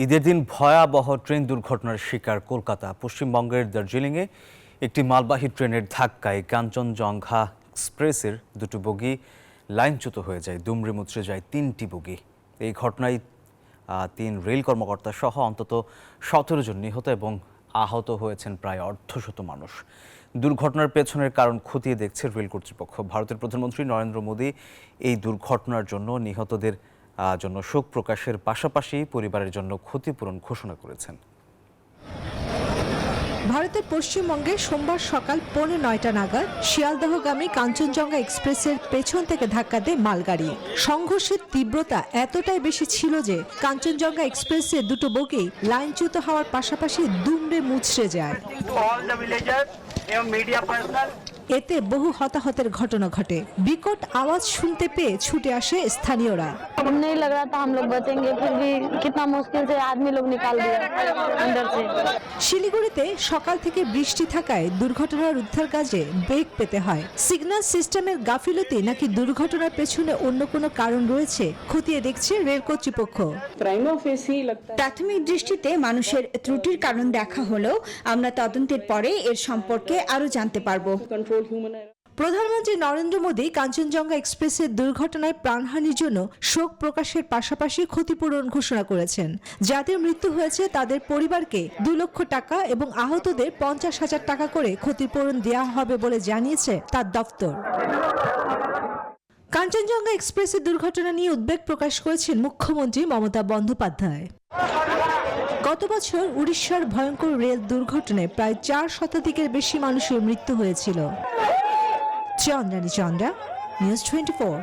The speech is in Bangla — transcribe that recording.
ঈদের দিন ভয়াবহ ট্রেন দুর্ঘটনার শিকার কলকাতা। পশ্চিমবঙ্গের দার্জিলিংয়ে একটি মালবাহী ট্রেনের ধাক্কায় কাঞ্চনজঙ্ঘা এক্সপ্রেসের দুটো বগি লাইনচ্যুত হয়ে যায়, দুমড়ে মুচড়ে যায় 3টি বগি। এই ঘটনায় 3 রেল কর্মকর্তা সহ অন্তত 17 জন নিহত এবং আহত হয়েছেন প্রায় অর্ধশত মানুষ। দুর্ঘটনার পেছনের কারণ খতিয়ে দেখছে রেল কর্তৃপক্ষ। ভারতের প্রধানমন্ত্রী নরেন্দ্র মোদী এই দুর্ঘটনার জন্য নিহতদের জন্য শোক প্রকাশের পাশাপাশি পরিবারের জন্য ক্ষতিপূরণ ঘোষণা করেছেন। ভারতের পশ্চিমবঙ্গে সোমবার সকাল 9:45 নাগাদ শিয়ালদহগামী কাঞ্চনজঙ্ঘা এক্সপ্রেসের পেছন থেকে ধাক্কা দেয় মালগাড়ি। সংঘর্ষের তীব্রতা এতটাই বেশি ছিল যে কাঞ্চনজঙ্ঘা এক্সপ্রেসের দুটো বগি লাইনচ্যুত হওয়ার পাশাপাশি দুমড়ে মুচড়ে যায়। এতে বহু হতাহতের ঘটনা ঘটে। বিকট আওয়াজ শুনতে পেয়ে ছুটে আসে স্থানীয়রা। नहीं लग रहा था हम लोग बचेंगे, फिर भी कितना मुश्किल से आदमी लोग निकाल दिया अंदर से। শিলিগুড়িতে সকাল থেকে বৃষ্টি থাকায় দুর্ঘটনার উদ্ধার কাজে বেগ পেতে হয়। সিগন্যাল সিস্টেমের গাফিলতি নাকি দুর্ঘটনার পেছনে অন্য কোনো কারণ রয়েছে খতিয়ে দেখছে রেল কর্তৃপক্ষ। প্রাথমিক দৃষ্টিতে মানুষের ত্রুটির কারণ দেখা হলেও আমরা তদন্তের পরে এর সম্পর্কে আরো জানতে পারবো। প্রধানমন্ত্রী নরেন্দ্র মোদী কাঞ্চনজঙ্ঘা এক্সপ্রেসের দুর্ঘটনায় প্রাণহানির জন্য শোক প্রকাশের পাশাপাশি ক্ষতিপূরণ ঘোষণা করেছেন। যাদের মৃত্যু হয়েছে তাদের পরিবারকে 2 লক্ষ টাকা এবং আহতদের 50,000 টাকা করে ক্ষতিপূরণ দেওয়া হবে বলে জানিয়েছে তার দপ্তর। কাঞ্চনজঙ্ঘা এক্সপ্রেসের দুর্ঘটনা নিয়ে উদ্বেগ প্রকাশ করেছেন মুখ্যমন্ত্রী মমতা বন্দ্যোপাধ্যায়। গত বছর উড়িষ্যার ভয়ঙ্কর রেল দুর্ঘটনায় প্রায় 4 শতাধিকের বেশি মানুষের মৃত্যু হয়েছিল। চন্দ্রানী চন্দ্রা, নিউজ 24।